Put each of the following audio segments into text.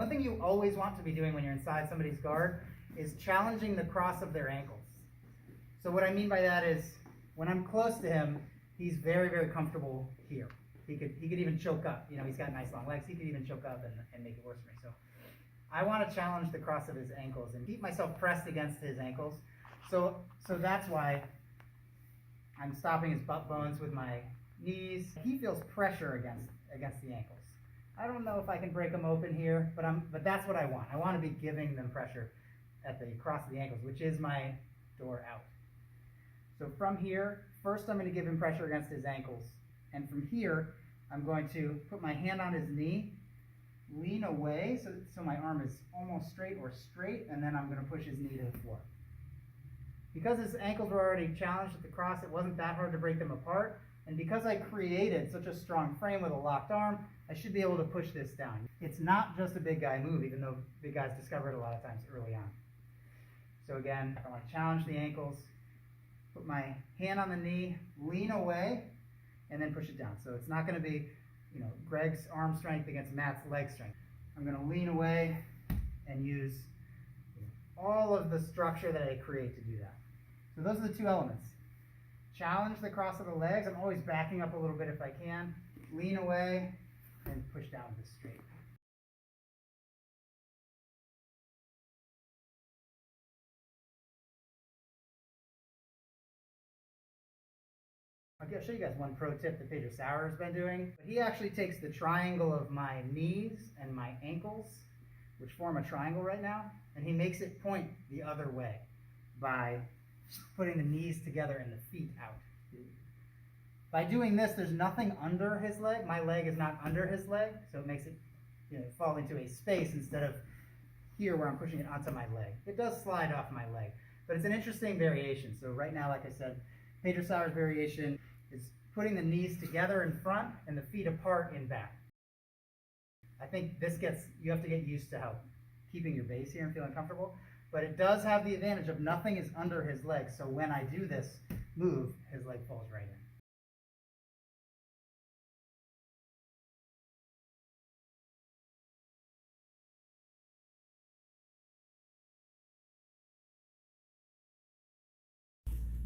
One thing you always want to be doing when you're inside somebody's guard is challenging the cross of their ankles. So what I mean by that is, when I'm close to him, he's very, very comfortable here. He could even choke up. You know, he's got nice long legs. He could even choke up and make it worse for me. So I want to challenge the cross of his ankles and keep myself pressed against his ankles. So that's why I'm stopping his butt bones with my knees. He feels pressure against the ankles. I don't know if I can break them open here, but that's what I want. I want to be giving them pressure at the cross of the ankles, which is my door out. So from here, first I'm going to give him pressure against his ankles. And from here, I'm going to put my hand on his knee, lean away so my arm is almost straight or straight, and then I'm going to push his knee to the floor. Because his ankles were already challenged at the cross, it wasn't that hard to break them apart. And because I created such a strong frame with a locked arm, I should be able to push this down. It's not just a big guy move, even though big guys discover it a lot of times early on. So again, I want to challenge the ankles, put my hand on the knee, lean away, and then push it down. So it's not going to be, Greg's arm strength against Matt's leg strength. I'm going to lean away and use all of the structure that I create to do that. So those are the two elements. Challenge the cross of the legs. I'm always backing up a little bit if I can. Lean away and push down to straight. I'll show you guys one pro tip that Pedro Sauer has been doing. He actually takes the triangle of my knees and my ankles, which form a triangle right now, and he makes it point the other way by putting the knees together and the feet out. By doing this, there's nothing under his leg. My leg is not under his leg, so it makes it fall into a space instead of here where I'm pushing it onto my leg. It does slide off my leg, but it's an interesting variation. So right now, like I said, Pedro Sauer's variation is putting the knees together in front and the feet apart in back. I think you have to get used to keeping your base here and feeling comfortable, but it does have the advantage of nothing is under his leg, so when I do this move, his leg falls right in.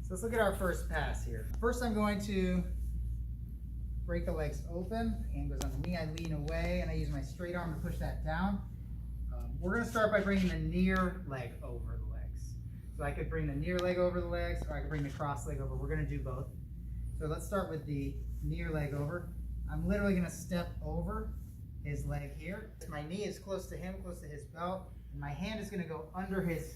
So let's look at our first pass here. First I'm going to break the legs open. Hand goes on the knee, I lean away, and I use my straight arm to push that down. We're going to start by bringing the near leg over the legs. So I could bring the near leg over the legs, or I could bring the cross leg over. We're going to do both. So let's start with the near leg over. I'm literally going to step over his leg here. My knee is close to him, close to his belt, and my hand is going to go under his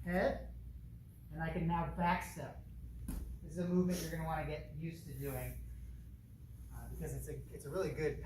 head, and I can now back step. This is a movement you're going to want to get used to doing because it's a really good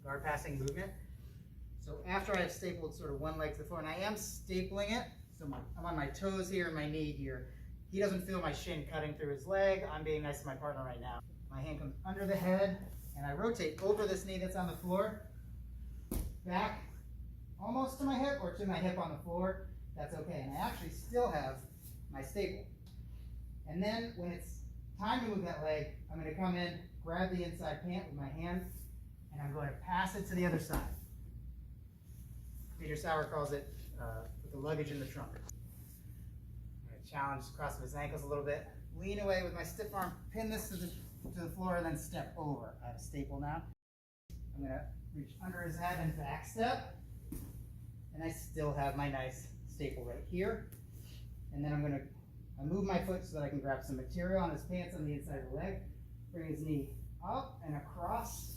guard passing movement. So after I've stapled sort of one leg to the floor, and I am stapling it, so I'm on my toes here and my knee here. He doesn't feel my shin cutting through his leg. I'm being nice to my partner right now. My hand comes under the head, and I rotate over this knee that's on the floor, back almost to my hip or to my hip on the floor. That's okay, and I actually still have my staple. And then when it's time to move that leg, I'm going to come in, grab the inside pant with my hand, and I'm going to pass it to the other side. Pedro Sauer calls it the luggage in the trunk. I'm going to challenge the cross of his ankles a little bit. Lean away with my stiff arm, pin this to the floor, and then step over. I have a staple now. I'm going to reach under his head and back step. And I still have my nice staple right here. And then I move my foot so that I can grab some material on his pants on the inside of the leg. Bring his knee up and across.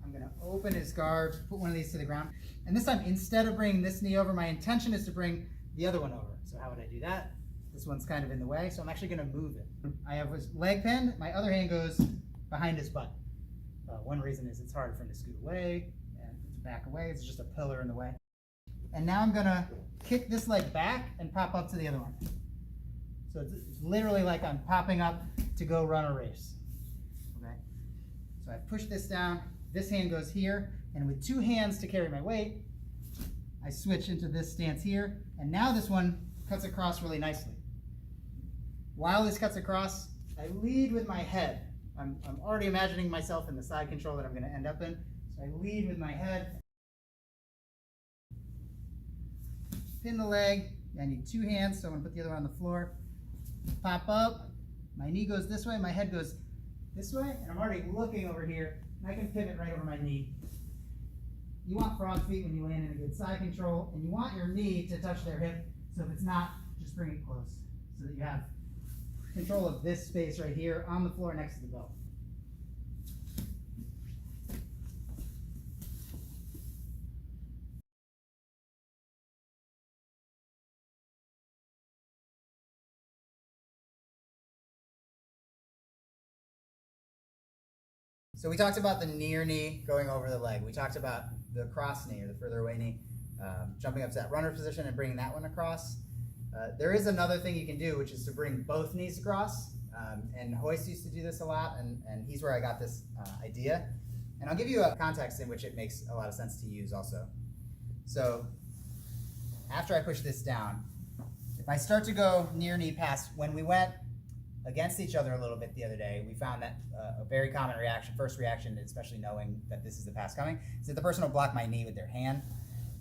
I'm going to open his guard, put one of these to the ground. And this time, instead of bringing this knee over, my intention is to bring the other one over. So how would I do that? This one's kind of in the way, so I'm actually going to move it. I have his leg pinned. My other hand goes behind his butt. One reason is it's harder for him to scoot away and to back away. It's just a pillar in the way. And now I'm going to kick this leg back and pop up to the other one. So it's literally like I'm popping up to go run a race. Okay. So I push this down, this hand goes here, and with two hands to carry my weight, I switch into this stance here, and now this one cuts across really nicely. While this cuts across, I lead with my head. I'm already imagining myself in the side control that I'm going to end up in, so I lead with my head. Pin the leg, I need two hands, so I'm going to put the other one on the floor. Pop up, my knee goes this way, my head goes this way, and I'm already looking over here, and I can pivot right over my knee. You want frog feet when you land in a good side control, and you want your knee to touch their hip, so if it's not, just bring it close, so that you have control of this space right here on the floor next to the belt. So we talked about the near knee going over the leg. We talked about the cross knee, or the further away knee, jumping up to that runner position and bringing that one across. There is another thing you can do, which is to bring both knees across. And Hoist used to do this a lot, and he's where I got this idea. And I'll give you a context in which it makes a lot of sense to use also. So after I push this down, if I start to go near knee pass, when we went against each other a little bit the other day, we found that a very common reaction, first reaction, especially knowing that this is the pass coming, is that the person will block my knee with their hand.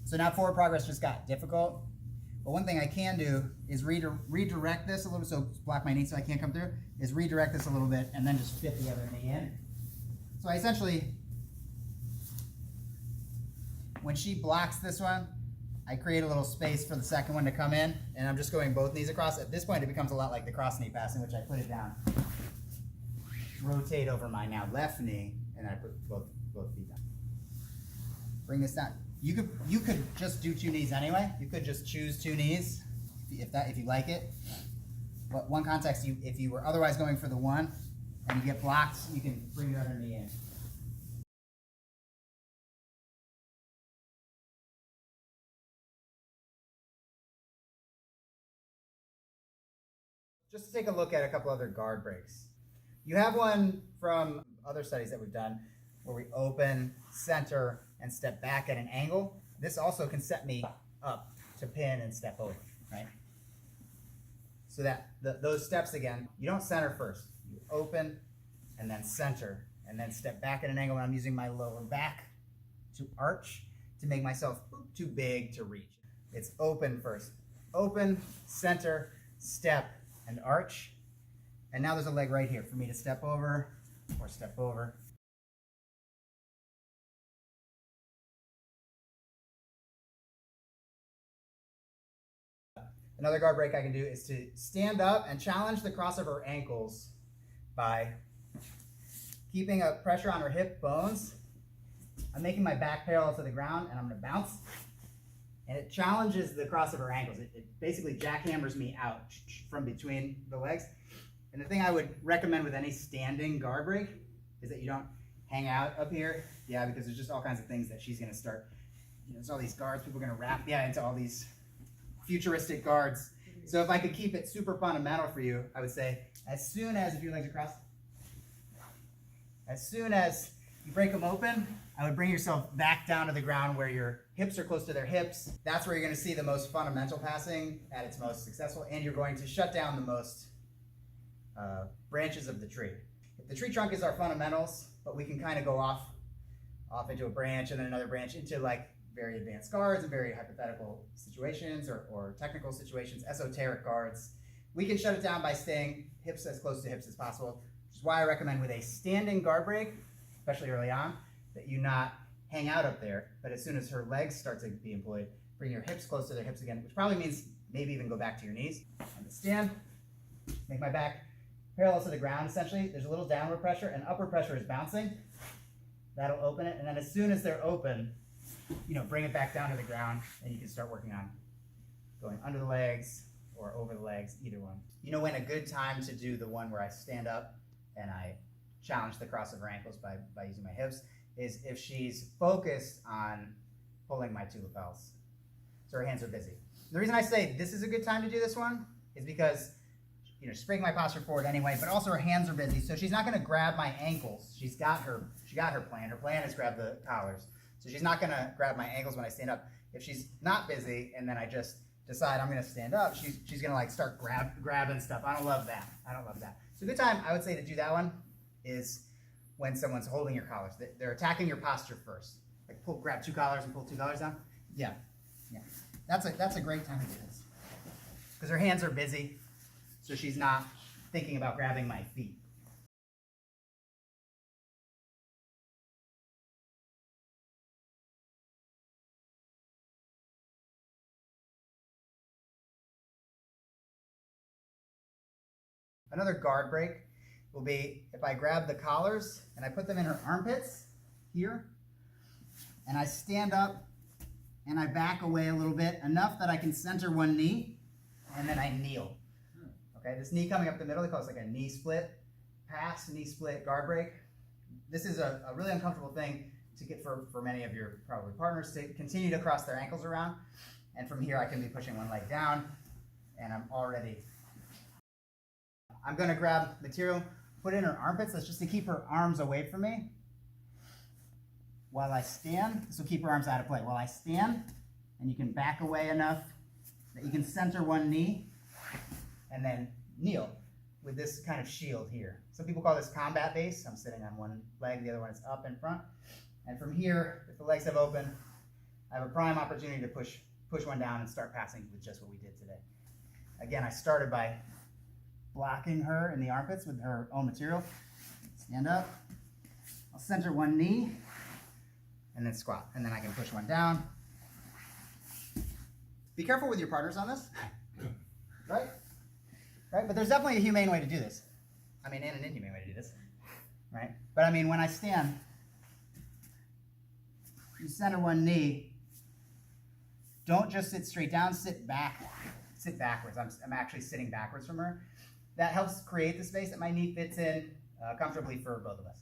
So now forward progress just got difficult. But one thing I can do is redirect this a little bit, so block my knee so I can't come through, is redirect this a little bit and then just fit the other knee in. So I essentially, when she blocks this one, I create a little space for the second one to come in, and I'm just going both knees across. At this point, it becomes a lot like the cross knee pass, in which I put it down, rotate over my now left knee, and I put both feet down. Bring this down. You could just do two knees anyway. You could just choose two knees if you like it. But one context, if you were otherwise going for the one and you get blocked, you can bring your other knee in. Just to take a look at a couple other guard breaks. You have one from other studies that we've done where we open, center, and step back at an angle. This also can set me up to pin and step over, right? So that those steps again, you don't center first. You open and then center and then step back at an angle, and I'm using my lower back to arch to make myself too big to reach. It's open first. Open, center, step, and arch. And now there's a leg right here for me to step over or step over. Another guard break I can do is to stand up and challenge the cross of her ankles by keeping a pressure on her hip bones. I'm making my back parallel to the ground, and I'm going to bounce. And it challenges the cross of her ankles. It basically jackhammers me out from between the legs. And the thing I would recommend with any standing guard break is that you don't hang out up here. Yeah, because there's just all kinds of things that she's going to start. There's all these guards people are going to wrap into all these futuristic guards. So if I could keep it super fundamental for you, I would say as soon as, if your legs are crossed, as soon as you break them open, I would bring yourself back down to the ground where your hips are close to their hips. That's where you're going to see the most fundamental passing at its most successful, and you're going to shut down the most branches of the tree. If the tree trunk is our fundamentals, but we can kind of go off into a branch and then another branch into like very advanced guards and very hypothetical situations or technical situations, esoteric guards. We can shut it down by staying hips as close to hips as possible, which is why I recommend with a standing guard break, especially early on, that you not hang out up there, but as soon as her legs start to be employed, bring your hips close to their hips again, which probably means maybe even go back to your knees. And stand, make my back parallel to the ground essentially. There's a little downward pressure, and upward pressure is bouncing. That'll open it, and then as soon as they're open, bring it back down to the ground, and you can start working on going under the legs or over the legs, either one. When a good time to do the one where I stand up and I challenge the cross of her ankles by using my hips is if she's focused on pulling my two lapels. So her hands are busy. The reason I say this is a good time to do this one is because she's bringing my posture forward anyway, but also her hands are busy, so she's not going to grab my ankles. She got her plan. Her plan is grab the collars. So she's not going to grab my ankles when I stand up. If she's not busy and then I just decide I'm going to stand up, she's going to like start grabbing stuff. I don't love that. So a good time, I would say, to do that one is when someone's holding your collars. They're attacking your posture first. Like grab 2 collars and pull 2 collars down. Yeah. That's a great time to do this. Because her hands are busy, so she's not thinking about grabbing my feet. Another guard break will be if I grab the collars and I put them in her armpits here, and I stand up and I back away a little bit, enough that I can center one knee, and then I kneel. Okay, this knee coming up the middle, they call it like a knee split pass, knee split guard break. This is a really uncomfortable thing to get for many of your probably partners to continue to cross their ankles around. And from here I can be pushing one leg down, and I'm gonna grab material, put it in her armpits. That's just to keep her arms away from me. While I stand, this will keep her arms out of play. While I stand, and you can back away enough that you can center one knee, and then kneel with this kind of shield here. Some people call this combat base. I'm sitting on one leg, the other one is up in front. And from here, if the legs have open, I have a prime opportunity to push one down and start passing with just what we did today. Again, I started by blocking her in the armpits with her own material. Stand up. I'll center one knee, and then squat. And then I can push one down. Be careful with your partners on this. Right? But there's definitely a humane way to do this. And an inhumane way to do this. Right? But when I stand, you center one knee. Don't just sit straight down, sit back. Sit backwards. I'm actually sitting backwards from her. That helps create the space that my knee fits in comfortably for both of us.